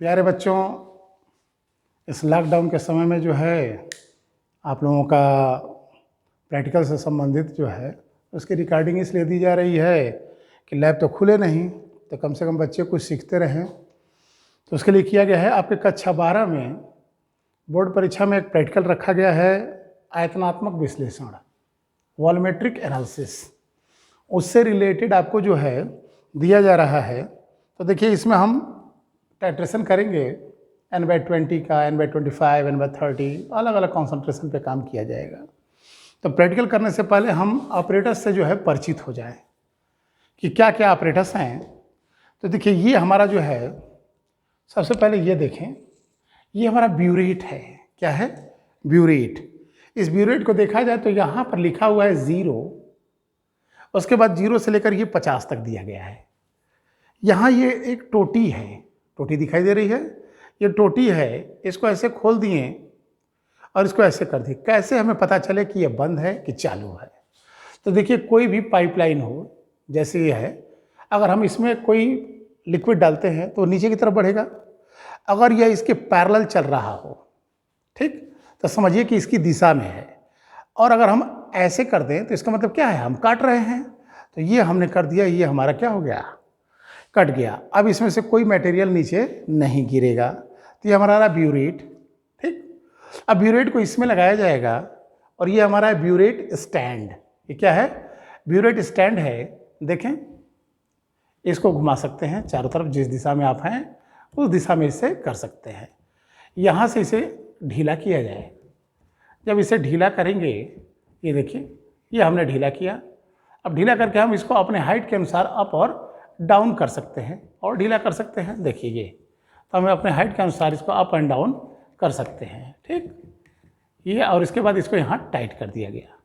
प्यारे बच्चों, इस लॉकडाउन के समय में जो है आप लोगों का प्रैक्टिकल से संबंधित जो है उसकी रिकॉर्डिंग इसलिए दी जा रही है कि लैब तो खुले नहीं, तो कम से कम बच्चे कुछ सीखते रहें। तो उसके लिए किया गया है, आपके कक्षा 12 में बोर्ड परीक्षा में एक प्रैक्टिकल रखा गया है, आयतनात्मक विश्लेषण, वॉल्यूमेट्रिक एनालिसिस। उससे रिलेटेड आपको जो है दिया जा रहा है। तो देखिए, इसमें हम टाइट्रेशन करेंगे, N/20 का, N/25, N/30, अलग अलग कॉन्सेंट्रेशन पे काम किया जाएगा। तो प्रैक्टिकल करने से पहले हम ऑपरेटर्स से जो है परिचित हो जाएं कि क्या क्या ऑपरेटर्स हैं। तो देखिए, ये हमारा जो है, सबसे पहले ये देखें, ये हमारा ब्यूरेट है। क्या है? ब्यूरेट। इस ब्यूरेट को देखा जाए तो यहाँ पर लिखा हुआ है 0, उसके बाद 0 से लेकर ये 50 तक दिया गया है। यहाँ ये एक टोटी है, टोटी दिखाई दे रही है, ये टोटी है। इसको ऐसे खोल दिए और इसको ऐसे कर दिए। कैसे हमें पता चले कि ये बंद है कि चालू है? तो देखिए, कोई भी पाइपलाइन हो, जैसे ये है, अगर हम इसमें कोई लिक्विड डालते हैं तो नीचे की तरफ बढ़ेगा। अगर यह इसके पैरेलल चल रहा हो, ठीक, तो समझिए कि इसकी दिशा में है। और अगर हम ऐसे कर दें तो इसका मतलब क्या है? हम काट रहे हैं। तो ये हमने कर दिया, ये हमारा क्या हो गया? कट गया। अब इसमें से कोई मटेरियल नीचे नहीं गिरेगा। तो ये हमारा ब्यूरेट, ठीक। अब ब्यूरेट को इसमें लगाया जाएगा और ये हमारा है ब्यूरेट स्टैंड। ये क्या है? ब्यूरेट स्टैंड है। देखें, इसको घुमा सकते हैं चारों तरफ, जिस दिशा में आप हैं उस दिशा में इसे कर सकते हैं। यहाँ से इसे ढीला किया जाए। जब इसे ढीला करेंगे, ये देखिए, ये हमने ढीला किया। अब ढीला करके हम इसको अपने हाइट के अनुसार अप और डाउन कर सकते हैं और ढीला कर सकते हैं। देखिए, ये तो हमें अपने हाइट के अनुसार इसको अप एंड डाउन कर सकते हैं, ठीक। ये, और इसके बाद इसको यहाँ टाइट कर दिया गया।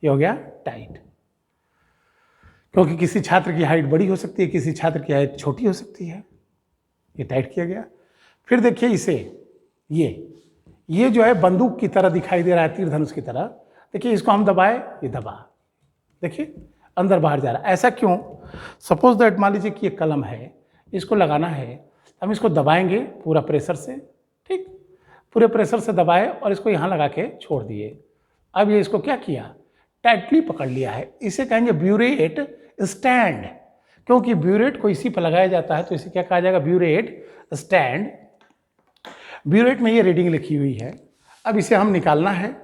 ये हो गया टाइट, क्योंकि किसी छात्र की हाइट बड़ी हो सकती है, किसी छात्र की हाइट छोटी हो सकती है। ये टाइट किया गया। फिर देखिए, इसे ये जो है बंदूक की तरह दिखाई दे रहा है, तीर धनुष की तरह। देखिए, इसको हम दबाए, ये दबा, देखिए अंदर बाहर जा रहा है। ऐसा क्यों? सपोज दैट, मान लीजिए कि ये कलम है, इसको लगाना है, हम इसको दबाएंगे पूरा प्रेशर से, ठीक, पूरे प्रेशर से दबाए और इसको यहाँ लगा के छोड़ दिए। अब ये इसको क्या किया? टाइटली पकड़ लिया है। इसे कहेंगे ब्यूरेट स्टैंड, क्योंकि ब्यूरेट को इसी पर लगाया जाता है, तो इसे क्या कहा जाएगा? Burette stand. ब्यूरेट में ये रीडिंग लिखी हुई है। अब इसे हम निकालना है,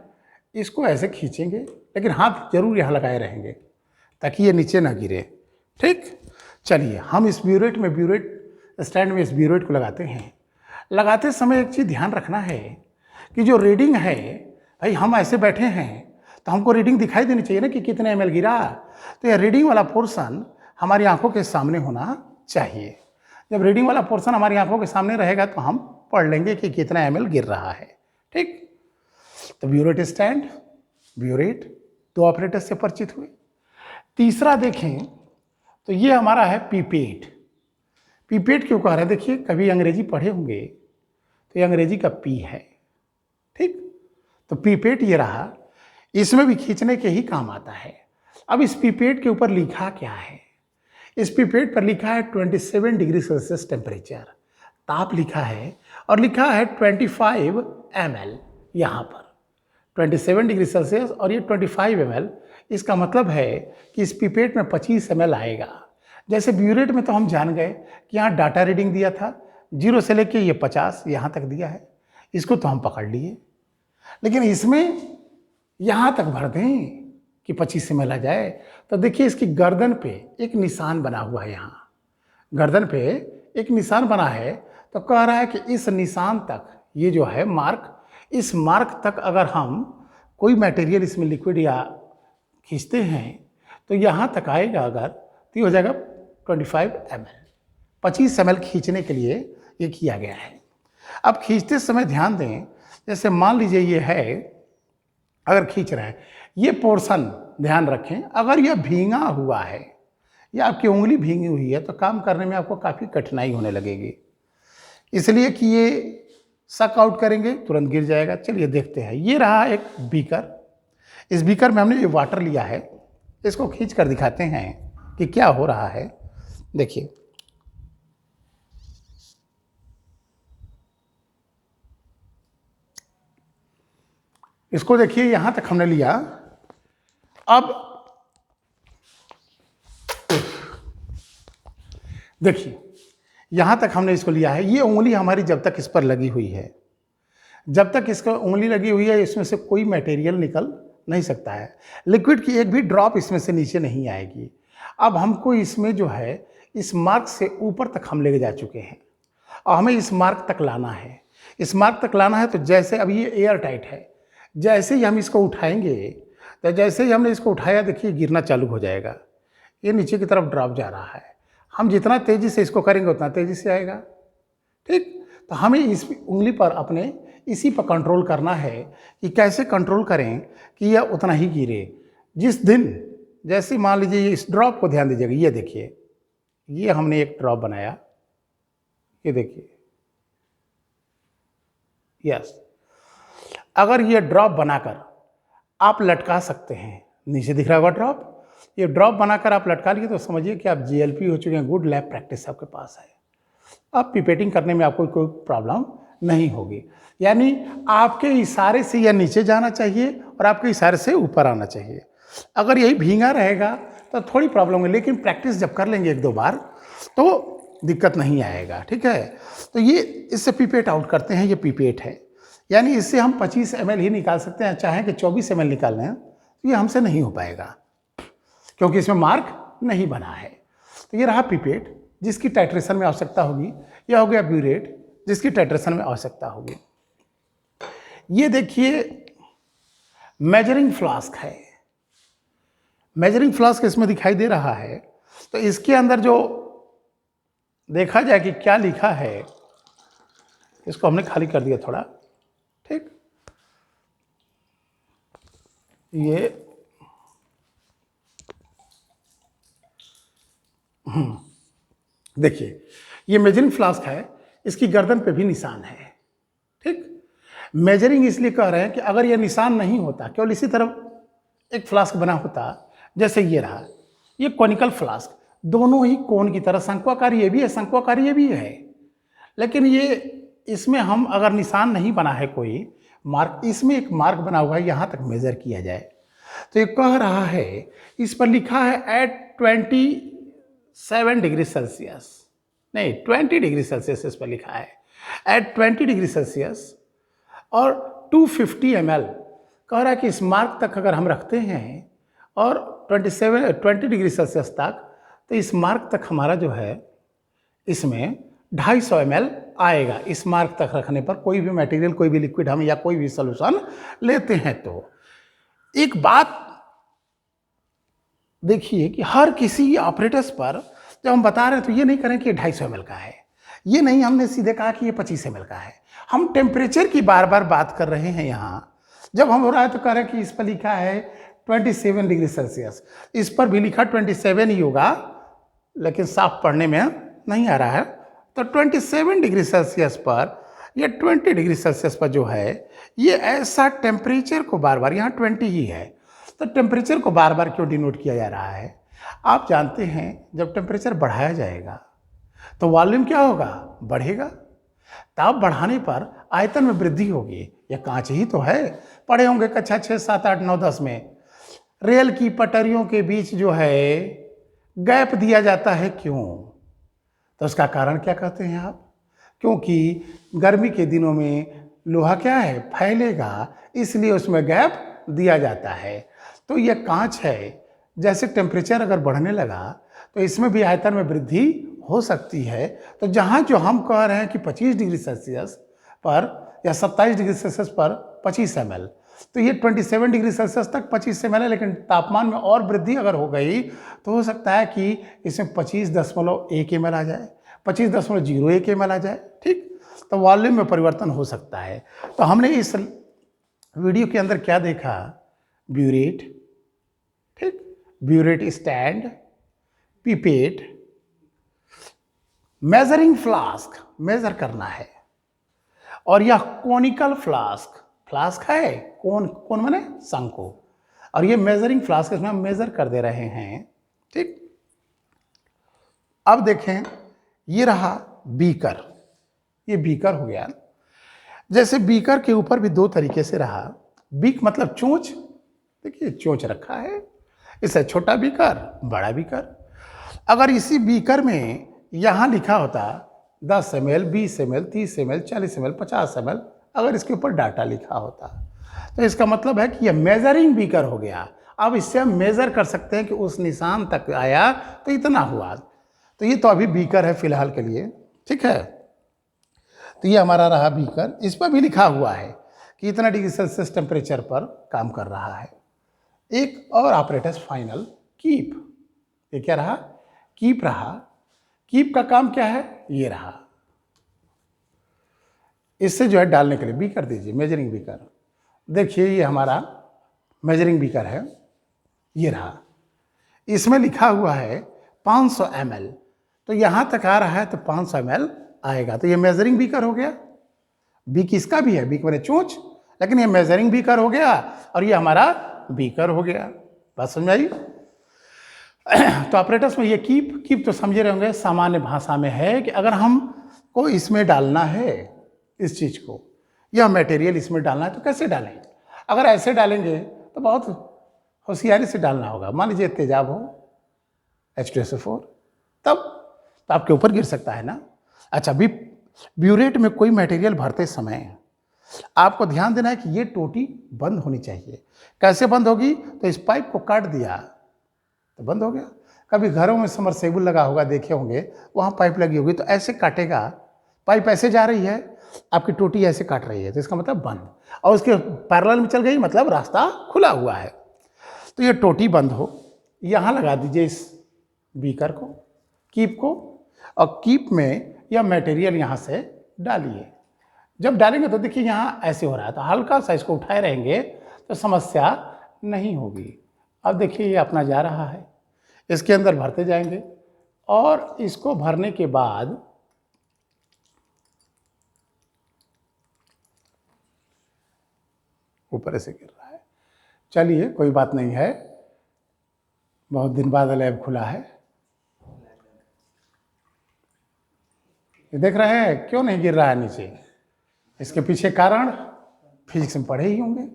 इसको ऐसे खींचेंगे, लेकिन हाथ जरूर यहाँ लगाए रहेंगे ताकि ये नीचे ना गिरे, ठीक। चलिए, हम इस ब्यूरेट में, ब्यूरेट स्टैंड में इस ब्यूरेट को लगाते हैं। लगाते समय एक चीज़ ध्यान रखना है कि जो रीडिंग है, भाई हम ऐसे बैठे हैं तो हमको रीडिंग दिखाई देनी चाहिए ना कि कितने ml गिरा। तो यह रीडिंग वाला पोर्शन हमारी आंखों के सामने होना चाहिए। जब रीडिंग वाला पोर्शन हमारी आंखों के सामने रहेगा तो हम पढ़ लेंगे कि कितना ml गिर रहा है, ठीक। तो ब्यूरेट स्टैंड, ब्यूरेट, 2 ऑपरेटर से परिचित हुए। तीसरा देखें तो ये हमारा है पीपेट। पीपेट क्यों कह रहे हैं? देखिए, कभी अंग्रेजी पढ़े होंगे तो ये अंग्रेजी का पी है, ठीक। तो पीपेट ये रहा, इसमें भी खींचने के ही काम आता है। अब इस पीपेट के ऊपर लिखा क्या है? इस पीपेट पर लिखा है 27 डिग्री सेल्सियस टेम्परेचर, ताप लिखा है, और लिखा है 25 ml। यहाँ पर 27 डिग्री सेल्सियस और ये 25 ml। इसका मतलब है कि इस पीपेट में 25 ml आएगा। जैसे ब्यूरेट में तो हम जान गए कि यहाँ डाटा रीडिंग दिया था, 0 से लेके ये 50 यहाँ तक दिया है, इसको तो हम पकड़ लिए। लेकिन इसमें यहाँ तक भर दें कि 25 ml आ जाए। तो देखिए, इसकी गर्दन पे एक निशान बना हुआ है। यहाँ गर्दन पे एक निशान बना है, तो कह रहा है कि इस निशान तक, ये जो है मार्क, इस मार्क तक अगर हम कोई मटेरियल इसमें लिक्विड या खींचते हैं तो यहाँ तक आएगा। अगर तो ये हो जाएगा 25 ml। 25 ml खींचने के लिए ये किया गया है। अब खींचते समय ध्यान दें, जैसे मान लीजिए ये है, अगर खींच रहे हैं, ये पोर्शन ध्यान रखें, अगर यह भींगा हुआ है या आपकी उंगली भींगी हुई है तो काम करने में आपको काफ़ी कठिनाई होने लगेगी, इसलिए कि ये सक आउट करेंगे तुरंत गिर जाएगा। चलिए देखते हैं। ये रहा एक बीकर। इस बीकर में हमने ये वाटर लिया है, इसको खींच कर दिखाते हैं कि क्या हो रहा है। देखिए, इसको देखिए यहां तक हमने लिया। अब देखिए यहां तक हमने इसको लिया है। ये उंगली हमारी जब तक इस पर लगी हुई है, जब तक इसका उंगली लगी हुई है, इसमें से कोई मटेरियल निकल नहीं सकता है। लिक्विड की एक भी ड्रॉप इसमें से नीचे नहीं आएगी। अब हमको इसमें जो है इस मार्क से ऊपर तक हम लेके जा चुके हैं और हमें इस मार्क तक लाना है। इस मार्क तक लाना है तो जैसे अब ये एयर टाइट है, जैसे ही हम इसको उठाएंगे तो जैसे ही हमने इसको उठाया देखिए गिरना चालू हो जाएगा। ये नीचे की तरफ ड्रॉप जा रहा है। हम जितना तेज़ी से इसको करेंगे उतना तेज़ी से आएगा। ठीक, तो हमें इस उंगली पर अपने इसी पर कंट्रोल करना है कि कैसे कंट्रोल करें कि यह उतना ही गिरे। जिस दिन जैसे मान लीजिए इस ड्रॉप को ध्यान दीजिएगा, ये देखिए ये हमने एक ड्रॉप बनाया, ये देखिए, यस। अगर ये ड्रॉप बनाकर आप लटका सकते हैं, नीचे दिख रहा होगा ड्रॉप, ये ड्रॉप बनाकर आप लटका लिए तो समझिए कि आप जीएलपी हो चुके हैं। गुड लैब प्रैक्टिस आपके पास है। अब पिपेटिंग करने में आपको कोई प्रॉब्लम नहीं होगी। यानी आपके इशारे से यह नीचे जाना चाहिए और आपके इशारे से ऊपर आना चाहिए। अगर यही भींगा रहेगा तो थोड़ी प्रॉब्लम होगी, लेकिन प्रैक्टिस जब कर लेंगे 1-2 बार तो दिक्कत नहीं आएगा। ठीक है, तो ये इससे पिपेट आउट करते हैं। ये पिपेट है, यानी इससे हम 25 ml ही निकाल सकते हैं। चाहे कि 24 ml निकाल लें तो ये हमसे नहीं हो पाएगा क्योंकि इसमें मार्क नहीं बना है। तो ये रहा पिपेट जिसकी टाइट्रेशन में आवश्यकता होगी। यह हो गया ब्यूरेट जिसकी टाइट्रेशन में आवश्यकता होगी। ये देखिए मेजरिंग फ्लास्क है। मेजरिंग फ्लास्क इसमें दिखाई दे रहा है। तो इसके अंदर जो देखा जाए कि क्या लिखा है, इसको हमने खाली कर दिया थोड़ा। ठीक, ये देखिए ये मेजरिंग फ्लास्क है, इसकी गर्दन पे भी निशान है। ठीक, मेजरिंग इसलिए कह रहे हैं कि अगर ये निशान नहीं होता, केवल इसी तरफ एक फ्लास्क बना होता, जैसे ये रहा, ये कॉनिकल फ्लास्क, दोनों ही कोन की तरह, शंक्वाकार ये भी है, शंक्वाकार ये भी है, लेकिन ये इसमें हम अगर निशान नहीं बना है कोई मार्क, इसमें एक मार्क बना हुआ है, यहाँ तक मेजर किया जाए तो ये कह रहा है, इस पर लिखा है एट 27 डिग्री सेल्सियस, नहीं 20 डिग्री सेल्सियस इस पर लिखा है, एट 20 डिग्री सेल्सियस और 250 ml। कह रहा है कि इस मार्क तक अगर हम रखते हैं और 20 डिग्री सेल्सियस तक, तो इस मार्क तक हमारा जो है इसमें 250 ml आएगा। इस मार्क तक रखने पर कोई भी मटेरियल, कोई भी लिक्विड हम या कोई भी सोल्यूशन लेते हैं तो एक बात देखिए कि हर किसी ऑपरेटर्स पर जब हम बता रहे हैं तो ये नहीं करें कि ये 250 ml का है, ये नहीं हमने सीधे कहा कि ये 25 ml का है। हम टेम्परेचर की बार बार बात कर रहे हैं। यहाँ जब हम हो रहा है तो कह रहे हैं कि इस पर लिखा है 27 डिग्री सेल्सियस, इस पर भी लिखा 27 ही होगा, लेकिन साफ पढ़ने में नहीं आ रहा है। तो 27 डिग्री सेल्सियस पर या 20 डिग्री सेल्सियस पर जो है ये ऐसा टेम्परेचर को बार बार, यहाँ 20 ही है, तो टेम्परेचर को बार बार क्यों डिनोट किया जा रहा है? आप जानते हैं जब टेम्परेचर बढ़ाया जाएगा तो वॉल्यूम क्या होगा? बढ़ेगा। ताप बढ़ाने पर आयतन में वृद्धि होगी। यह कांच ही तो है, पढ़े होंगे कक्षा 6, 7, 8, 9, 10 में। रेल की पटरियों के बीच जो है गैप दिया जाता है, क्यों? तो उसका कारण क्या कहते हैं आप? क्योंकि गर्मी के दिनों में लोहा क्या है, फैलेगा, इसलिए उसमें गैप दिया जाता है। तो यह कांच है, जैसे टेम्परेचर अगर बढ़ने लगा तो इसमें भी आयतन में वृद्धि हो सकती है। तो जहाँ जो हम कह रहे हैं कि 25 डिग्री सेल्सियस पर या 27 डिग्री सेल्सियस पर 25 ml, तो ये 27 डिग्री सेल्सियस तक 25 ml है, लेकिन तापमान में और वृद्धि अगर हो गई तो हो सकता है कि इसमें 25.1 ml आ जाए, 25.01 ml आ जाए। ठीक, तो वॉल्यूम में परिवर्तन हो सकता है। तो हमने इस वीडियो के अंदर क्या देखा? ब्यूरेट, ठीक, burette stand, pipette, measuring flask, measure करना है, और यह कॉनिकल फ्लास्क, फ्लास्क है कौन कौन माने शंकु, और ये मेजरिंग फ्लास्क, इसमें हम मेजर कर दे रहे हैं। ठीक, अब देखें ये रहा बीकर, ये बीकर हो गया। जैसे बीकर के ऊपर भी दो तरीके से रहा। बीक मतलब चोंच, देखिए चोंच रखा है। इससे छोटा बीकर, बड़ा बीकर। अगर इसी बीकर में यहाँ लिखा होता 10 ml, 20 ml, 30 ml, 40 ml, 50 ml, अगर इसके ऊपर डाटा लिखा होता तो इसका मतलब है कि यह मेजरिंग बीकर हो गया। अब इससे हम मेजर कर सकते हैं कि उस निशान तक आया तो इतना हुआ। तो ये तो अभी बीकर है फिलहाल के लिए, ठीक है। तो ये हमारा रहा बीकर। इस पर भी लिखा हुआ है कि इतना डिग्री सेल्सियस टेम्परेचर पर काम कर रहा है। एक और ऑपरेटस फाइनल, कीप। ये क्या रहा? कीप रहा। कीप का काम क्या है? ये रहा। इससे जो है डालने के लिए बीकर दीजिए, मेजरिंग बीकर। देखिए ये हमारा मेजरिंग बीकर है, ये रहा। इसमें लिखा हुआ है 500 ml, तो यहाँ तक आ रहा है तो 500 ml आएगा। तो ये मेजरिंग बीकर हो गया। बीक इसका भी है, बीक मैंने चोंच, लेकिन ये मेजरिंग बीकर हो गया और ये हमारा बीकर हो गया। बात समझ आई? तो ऑपरेटर्स में ये कीप तो समझे रहे होंगे, सामान्य भाषा में है कि अगर हमको इसमें डालना है इस चीज़ को, यह मटेरियल इसमें डालना है तो कैसे डालें। अगर ऐसे डालेंगे तो बहुत होशियारी से डालना होगा। मान लीजिए तेजाब हो H2SO4, तब तो आपके ऊपर गिर सकता है ना। अच्छा, ब्यूरेट में कोई मटेरियल भरते समय आपको ध्यान देना है कि ये टोटी बंद होनी चाहिए। कैसे बंद होगी? तो इस पाइप को काट दिया तो बंद हो गया। कभी घरों में समरसेबुल लगा होगा, देखे होंगे, वहाँ पाइप लगी होगी तो ऐसे काटेगा, पाइप ऐसे जा रही है, आपकी टोटी ऐसे काट रही है, तो इसका मतलब बंद। और उसके पैरेलल में चल गई मतलब रास्ता खुला हुआ है। तो ये टोटी बंद हो, यहाँ लगा दीजिए इस बीकर को, कीप को, और कीप में यह मटेरियल यहाँ से डालिए। जब डालेंगे तो देखिए यहाँ ऐसे हो रहा है, तो हल्का सा इसको उठाए रहेंगे तो समस्या नहीं होगी। अब देखिए ये अपना जा रहा है, इसके अंदर भरते जाएंगे और इसको भरने के बाद ऊपर से गिर रहा है। चलिए कोई बात नहीं है, बहुत दिन बाद लैब खुला है। ये देख रहे हैं क्यों नहीं गिर रहा है नीचे? इसके पीछे कारण फिजिक्स में पढ़े ही होंगे,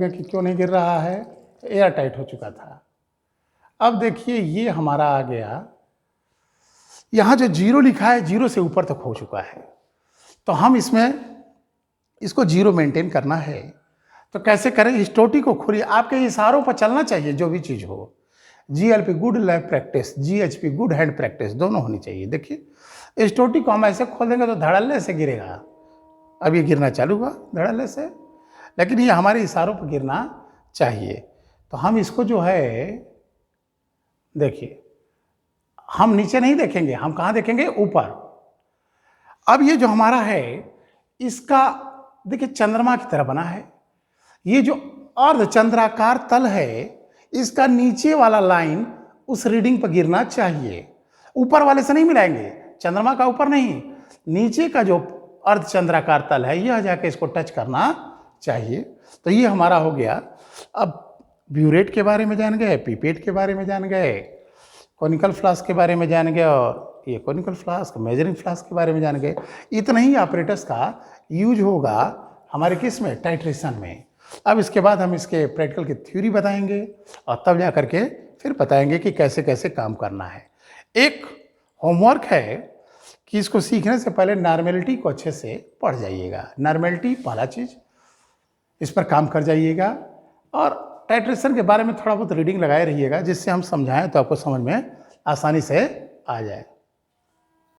कि क्यों नहीं गिर रहा है। तो एयर टाइट हो चुका था। अब देखिए ये हमारा आ गया, यहाँ जो 0 लिखा है 0 से ऊपर तक हो चुका है। तो हम इसको 0 मेंटेन करना है तो कैसे करें? इस टोटी को खोलिए, आपके इशारों पर चलना चाहिए जो भी चीज़ हो। GLP good lab practice, GHP good hand practice, दोनों होनी चाहिए। देखिए इस टोटी को हम ऐसे खोल देंगे तो धड़ल्ले से गिरेगा। अब ये गिरना चालू हुआ धड़ल्ले से, लेकिन ये हमारे इशारों पर गिरना चाहिए। तो हम इसको जो है, देखिए हम नीचे नहीं देखेंगे, हम कहाँ देखेंगे? ऊपर। अब ये जो हमारा है इसका देखिए चंद्रमा की तरह बना है। ये जो अर्धचंद्राकार तल है इसका नीचे वाला लाइन उस रीडिंग पर गिरना चाहिए, ऊपर वाले से नहीं मिलाएंगे। चंद्रमा का ऊपर नहीं, नीचे का जो अर्धचंद्राकार तल है यह जाके इसको टच करना चाहिए। तो ये हमारा हो गया। अब ब्यूरेट के बारे में जान गए, पीपेट के बारे में जान गए, कॉनिकल फ्लास्क के बारे में जान गए, और ये कॉनिकल फ्लास्क, मेजरिंग फ्लास्क के बारे में जान गए। इतना ही ऑपरेटर्स का यूज होगा हमारे किस में? टाइट्रेशन में। अब इसके बाद हम इसके प्रैक्टिकल की थ्योरी बताएंगे और तब जा करके फिर बताएंगे कि कैसे कैसे काम करना है। एक होमवर्क है कि इसको सीखने से पहले नॉर्मेलिटी को अच्छे से पढ़ जाइएगा। नॉर्मेलिटी पहला चीज़, इस पर काम कर जाइएगा और टाइट्रेशन के बारे में थोड़ा बहुत रीडिंग लगाए रहिएगा, जिससे हम समझाएं तो आपको समझ में आसानी से आ जाए।